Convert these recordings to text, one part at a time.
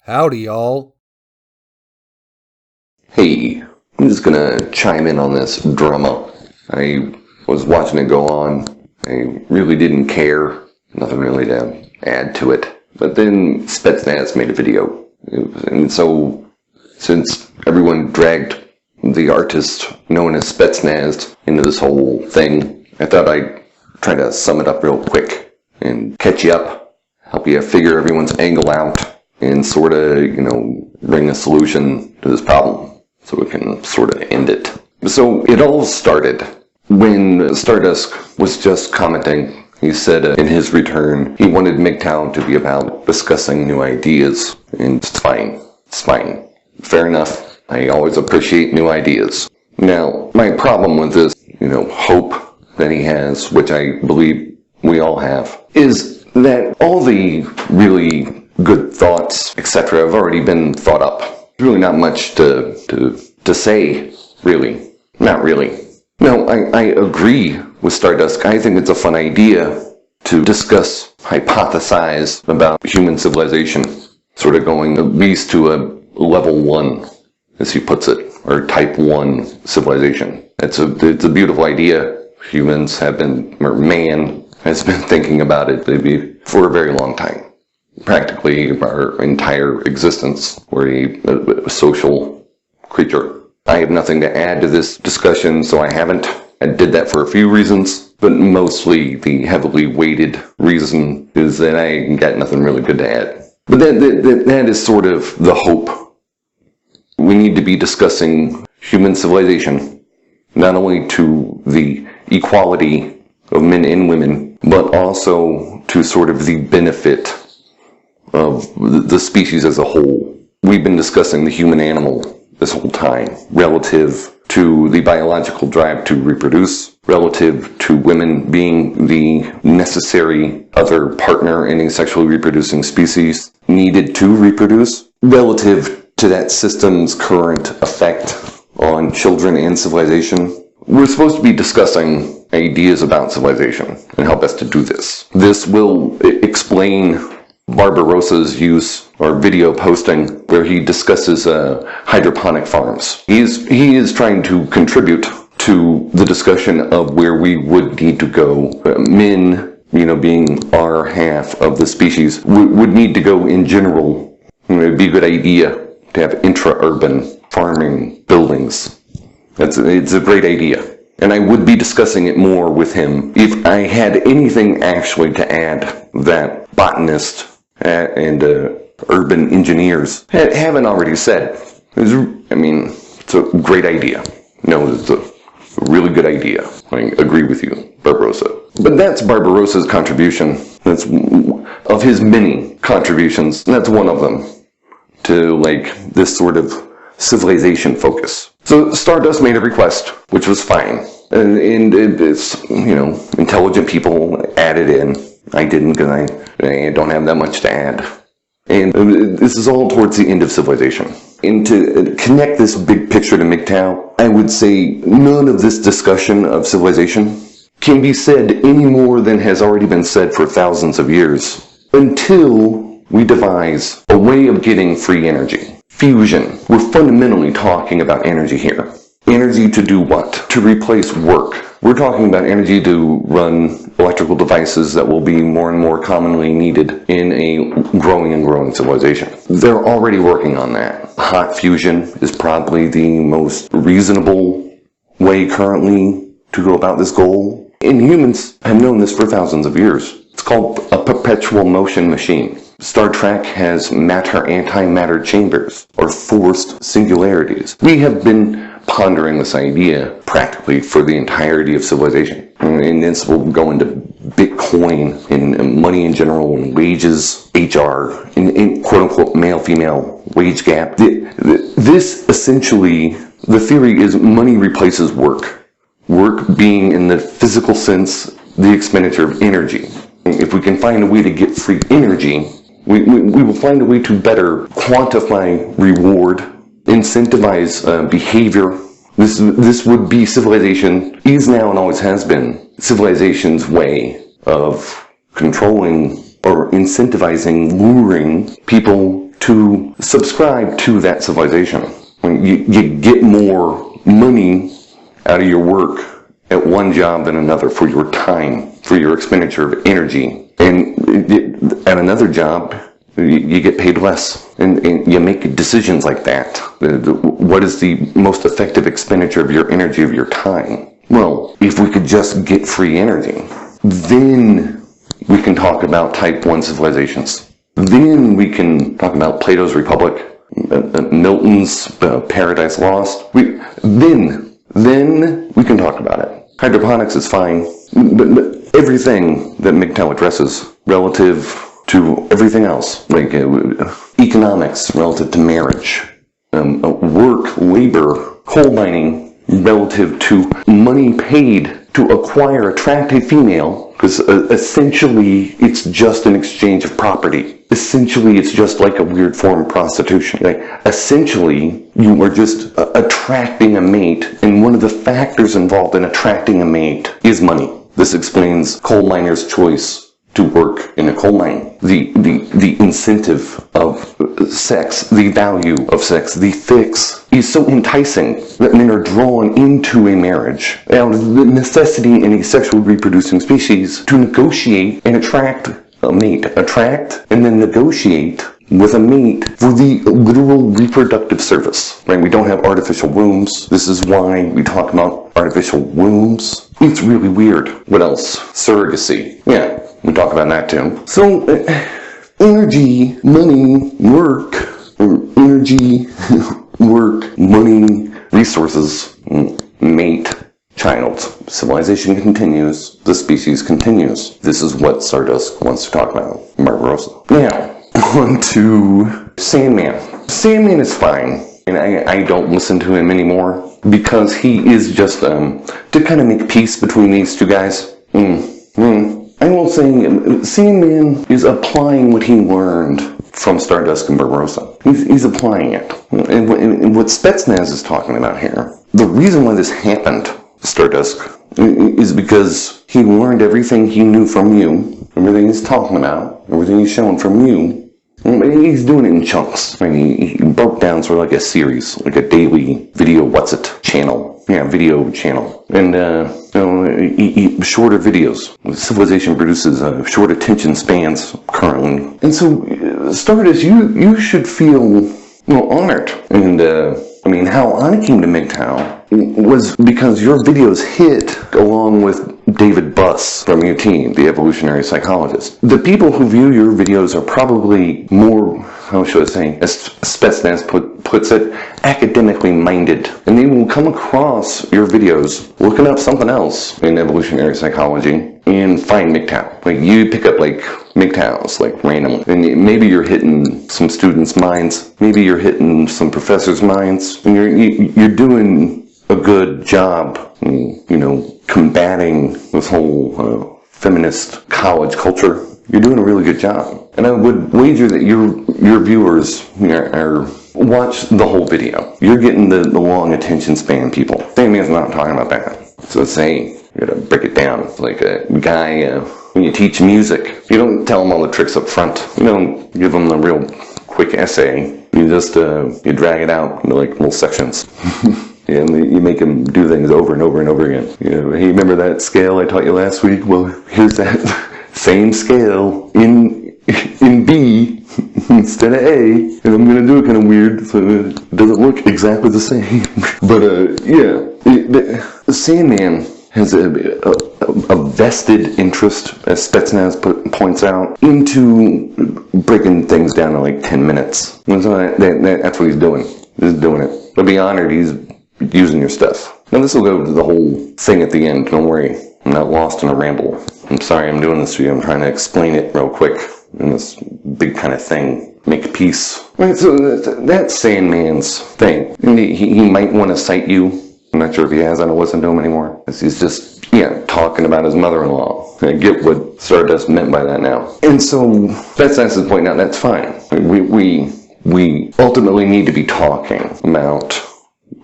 Howdy, y'all. Hey, I'm just gonna chime in on this drama. I was watching it go on. I really didn't care. Nothing really to add to it. But then Spetsnaz made a video. And so, since everyone dragged the artist known as Spetsnaz into this whole thing, I thought I'd try to sum it up real quick and catch you up, help you figure everyone's angle out, and sort of, bring a solution to this problem so we can sort of end it. So it all started when Stardust was just commenting. He said in his return he wanted MGTOW to be about discussing new ideas, and it's fine. It's fine. Fair enough. I always appreciate new ideas. Now, my problem with this, hope that he has, which I believe we all have, is that all the really good thoughts, etc., have already been thought up. There's really not much to say, really. Not really. No, I agree with Stardust. I think it's a fun idea to discuss, hypothesize about human civilization, sort of going at least to a level 1, as he puts it, or type 1 civilization. It's a beautiful idea. Humans have been, or man has been thinking about it maybe for a very long time. Practically our entire existence. We're a social creature. I have nothing to add to this discussion, so I haven't. I did that for a few reasons, but mostly the heavily weighted reason is that I got nothing really good to add. But that is sort of the hope. We need to be discussing human civilization, not only to the equality of men and women, but also to sort of the benefit of the species as a whole. We've been discussing the human animal this whole time, relative to the biological drive to reproduce, relative to women being the necessary other partner in a sexually reproducing species needed to reproduce, relative to that system's current effect on children and civilization. We're supposed to be discussing ideas about civilization and how best to do this. This will explain Barbarossa's use or video posting where he discusses hydroponic farms. He is trying to contribute to the discussion of where we would need to go. Men, being our half of the species, would need to go in general. It'd be a good idea to have intra-urban farming buildings. It's a great idea. And I would be discussing it more with him if I had anything actually to add that botanists and urban engineers haven't already said. It's a great idea. No, it's a really good idea. I agree with you, Barbarossa. But that's Barbarossa's contribution. That's of his many contributions. That's one of them to this sort of civilization focus. So Stardust made a request, which was fine. And it's, intelligent people added in. I didn't because I don't have that much to add. And this is all towards the end of civilization. And to connect this big picture to MGTOW, I would say none of this discussion of civilization can be said any more than has already been said for thousands of years until we devise a way of getting free energy. Fusion. We're fundamentally talking about energy here. Energy to do what? To replace work. We're talking about energy to run electrical devices that will be more and more commonly needed in a growing and growing civilization. They're already working on that. Hot fusion is probably the most reasonable way currently to go about this goal. And humans have known this for thousands of years. It's called a perpetual motion machine. Star Trek has matter-antimatter chambers, or forced singularities. We have been pondering this idea practically for the entirety of civilization. And this will go into Bitcoin and money in general and wages, HR, and quote-unquote male-female wage gap. This essentially, the theory is money replaces work. Work being in the physical sense, the expenditure of energy. If we can find a way to get free energy, we will find a way to better quantify reward, incentivize behavior. This would be civilization, is now and always has been, civilization's way of controlling or incentivizing, luring people to subscribe to that civilization. You get more money out of your work at one job than another for your time, for your expenditure of energy. And at another job, you get paid less. And you make decisions like that. What is the most effective expenditure of your energy, of your time? Well, if we could just get free energy, then we can talk about type 1 civilizations. Then we can talk about Plato's Republic, Milton's Paradise Lost. Then we can talk about it. Hydroponics is fine, but everything that MGTOW addresses relative to everything else, like economics relative to marriage, work, labor, coal mining relative to money paid to acquire, attract a female, because essentially it's just an exchange of property. Essentially it's just like a weird form of prostitution. Like, essentially you are just attracting a mate, and one of the factors involved in attracting a mate is money. This explains coal miners' choice to work in a coal mine. The incentive of sex, the value of sex, the fix is so enticing that men are drawn into a marriage out of the necessity in a sexual reproducing species to negotiate and attract a mate. Attract and then negotiate with a mate for the literal reproductive service. Right? We don't have artificial wombs. This is why we talk about artificial wombs. It's really weird. What else? Surrogacy. Yeah. We talk about that too. So, energy, money, work, energy, work, money, resources, mate, child. Civilization continues. The species continues. This is what Stardust wants to talk about. Barbarossa. Now, on to Sandman. Sandman is fine. And I don't listen to him anymore because he is just, to kind of make peace between these two guys. I will say, Sandman is applying what he learned from Stardust and Barbarossa. He's applying it. And what Spetsnaz is talking about here, the reason why this happened, Stardust, is because he learned everything he knew from you, everything he's talking about, everything he's showing from you. He's doing it in chunks. I mean, he broke down sort of like a series, like a daily video channel. Yeah, video channel. And, shorter videos. Civilization produces short attention spans currently. And so, Stardust, you should feel, honored. And, how I came to MGTOW was because your videos hit along with David Buss from UT, the evolutionary psychologist. The people who view your videos are probably more, how should I say, as Spetsnaz puts it, academically minded. And they will come across your videos looking up something else in evolutionary psychology and find MGTOW. Like, you pick up, like, MGTOWs, like, randomly. And maybe you're hitting some students' minds. Maybe you're hitting some professors' minds. And you're doing a good job, combating this whole feminist college culture. You're doing a really good job. And I would wager that your viewers watch the whole video. You're getting the long attention span, people. Sandman's not talking about that. So say, you gotta break it down. Like a guy, when you teach music, you don't tell them all the tricks up front. You don't give them the real quick essay. You just, you drag it out into like little sections. And you make them do things over and over and over again. Hey, remember that scale I taught you last week? Well, here's that same scale in B instead of A, and I'm gonna do it kind of weird so it doesn't look exactly the same. But Sandman has a vested interest, as Spetsnaz points out, into breaking things down to like 10 minutes. And so that's what he's doing. He's doing it. But be honored, he's using your stuff. Now this will go to the whole thing at the end, don't worry. I'm not lost in a ramble. I'm sorry I'm doing this to you. I'm trying to explain it real quick in this big kind of thing. Make peace. Right, so that's Sandman's thing. And he might want to cite you. I'm not sure if he has. I don't listen to him anymore. He's just, talking about his mother-in-law. I get what Stardust meant by that now. And so, that's pointing out that's fine. We ultimately need to be talking about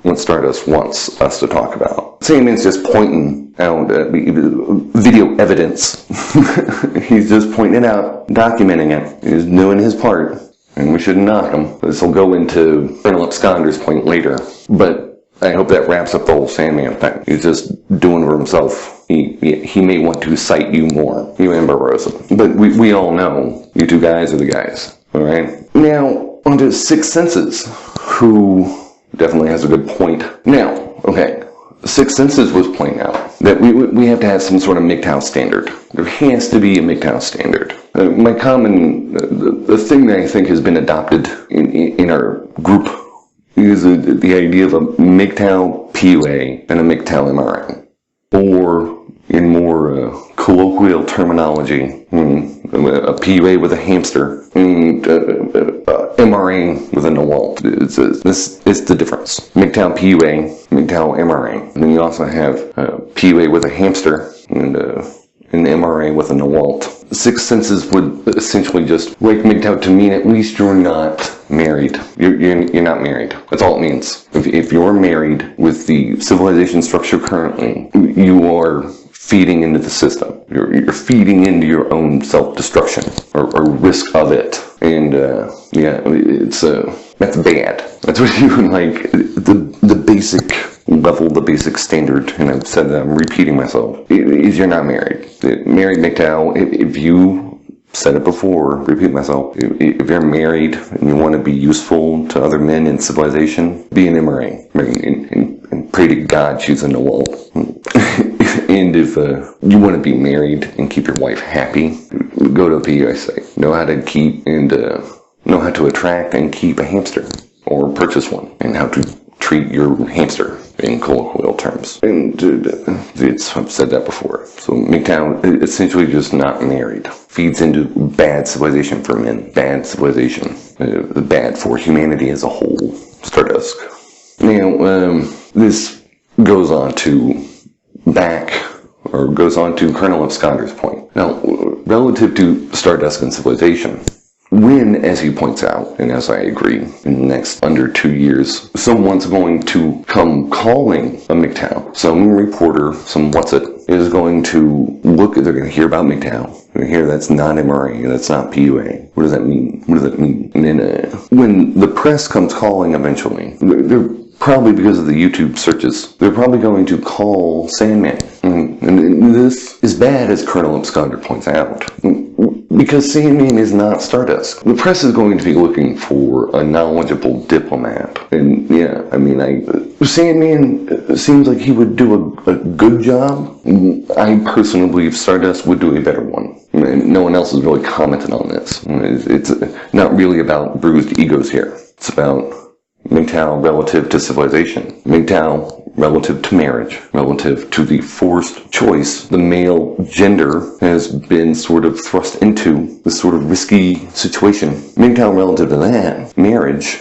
what Stardust wants us to talk about. Sandman's just pointing out video evidence. He's just pointing it out, documenting it. He's doing his part. and we shouldn't knock them. This will go into Colonel Absconder's point later, but I hope that wraps up the whole Sandman thing. He's just doing it for himself. He may want to cite you more, you and Barbarossa. But we all know you two guys are the guys, alright? Now, onto Sixth Senses, who definitely has a good point. Now, okay, Sixth Senses was pointing out that we have to have some sort of MGTOW standard. There has to be a MGTOW standard. The thing that I think has been adopted in our group is the idea of a MGTOW PUA and a MGTOW MRA. Or, in more colloquial terminology, a PUA with a hamster and MRA with a NOWALT. It's the difference. MGTOW PUA, MGTOW MRA. And then you also have PUA with a hamster and an MRA with a NOWALT. Sixth Senses would essentially just like MGTOW to mean at least you're not married. You're not married. That's all it means. If you're married with the civilization structure currently, you are feeding into the system. You're feeding into your own self-destruction or risk of it. And that's bad. That's what you like. The basic level, the basic standard, and I've said that, I'm repeating myself, is you're not married. Married MGTOW, if you said it before, repeat myself, if you're married and you want to be useful to other men in civilization, be an MRA. And pray to God she's a NOWALT. And if you want to be married and keep your wife happy, go to a PUA. Know how to keep and know how to attract and keep a hamster, or purchase one, and how to treat your hamster in colloquial terms. And I've said that before. So MGTOW essentially just not married. Feeds into bad civilization for men. Bad civilization. Bad for humanity as a whole. Stardust. Now, this goes on to Colonel Absconder's point. Now, relative to Stardust and civilization, when, as he points out, and as I agree, in the next under 2 years, someone's going to come calling a MGTOW, some reporter, some is going to they're going to hear about MGTOW. They're going to hear that's not MRA, that's not PUA. What does that mean? What does that mean? And then when the press comes calling eventually, they're probably, because of the YouTube searches, they're probably going to call Sandman. And this is bad, as Colonel Absconder points out, because Sandman is not Stardust. The press is going to be looking for a knowledgeable diplomat. And Sandman seems like he would do a good job. I personally believe Stardust would do a better one. And no one else has really commented on this. It's not really about bruised egos here. It's about MGTOW relative to civilization. MGTOW relative to marriage. Relative to the forced choice the male gender has been sort of thrust into this sort of risky situation. MGTOW relative to that. Marriage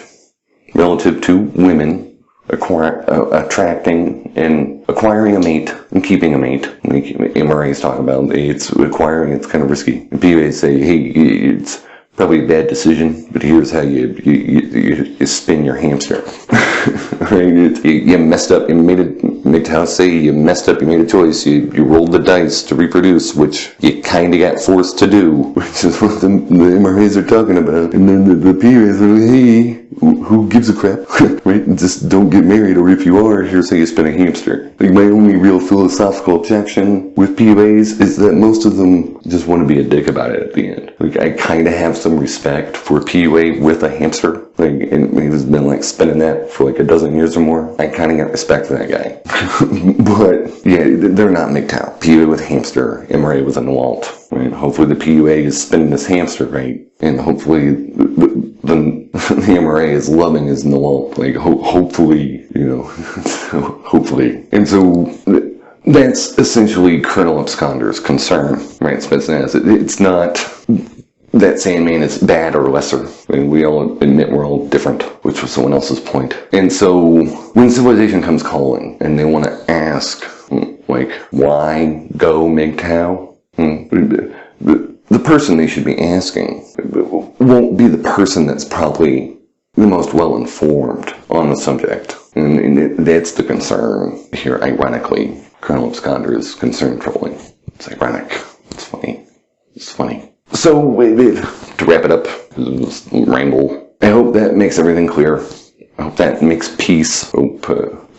relative to women attracting and acquiring a mate and keeping a mate. Like MRA's talking about, it's acquiring, it's kind of risky. And PUAs say, hey, it's probably a bad decision, but here's how you spin your hamster. Right? You messed up, MGTOW say you messed up, you made a choice, you rolled the dice to reproduce, which you kind of got forced to do, which is what the MRAs are talking about. And then the PUAs are like, hey, who gives a crap? Right? Just don't get married, or if you are, here's how you spin a hamster. Like, my only real philosophical objection with PUAs is that most of them just want to be a dick about it at the end. Like, I kind of have some respect for PUA with a hamster. Like, and he's been like spinning that for like a dozen years or more. I kind of get respect for that guy. But yeah, they're not MGTOW. PUA with hamster, MRA with a NOWALT. Right? Hopefully the PUA is spinning this hamster right, and hopefully the MRA is loving his NOWALT. Like, hopefully, hopefully. And so that's essentially Colonel Absconder's concern, right? It's not that Sandman is bad or lesser. I mean, we all admit we're all different, which was someone else's point. And so when civilization comes calling and they want to ask, like, why go MGTOW? The person they should be asking won't be the person that's probably the most well-informed on the subject. And that's the concern here, ironically. Colonel Absconder is concerned trolling. It's ironic. It's funny. It's funny. So, to wrap it up, this ramble, I hope that makes everything clear. I hope that makes peace. I hope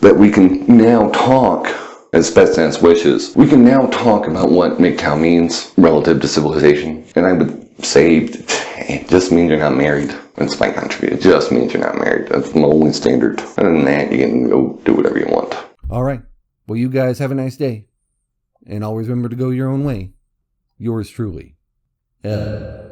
that we can now talk, as Spetsnaz wishes, we can now talk about what MGTOW means relative to civilization. And I would say it just means you're not married. That's my country. It just means you're not married. That's the only standard. Other than that, you can go do whatever you want. All right. Well, you guys have a nice day. And always remember to go your own way. Yours truly, L.